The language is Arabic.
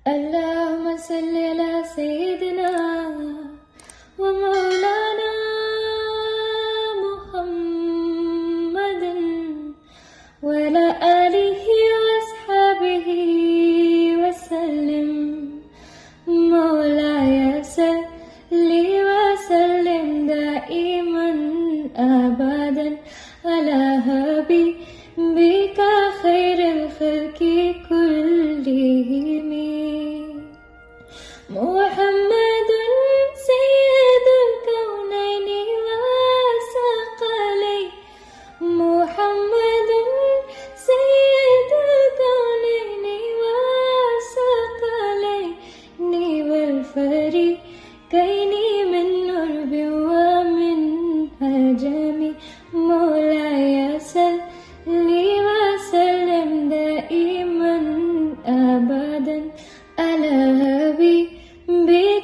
اللهم صل على سيدنا ومولانا محمد وعلى آله وأصحابه وسلم. مولاي صل وسلم دائما أبدا على حبيبك خير الخلق كلهم. محمد سيد الكونين والثقلين، محمد سيد الكونين والثقلين والفريقين من عرب ومن عجم. مولاي صل وسلم دائما أبدا على حبيبك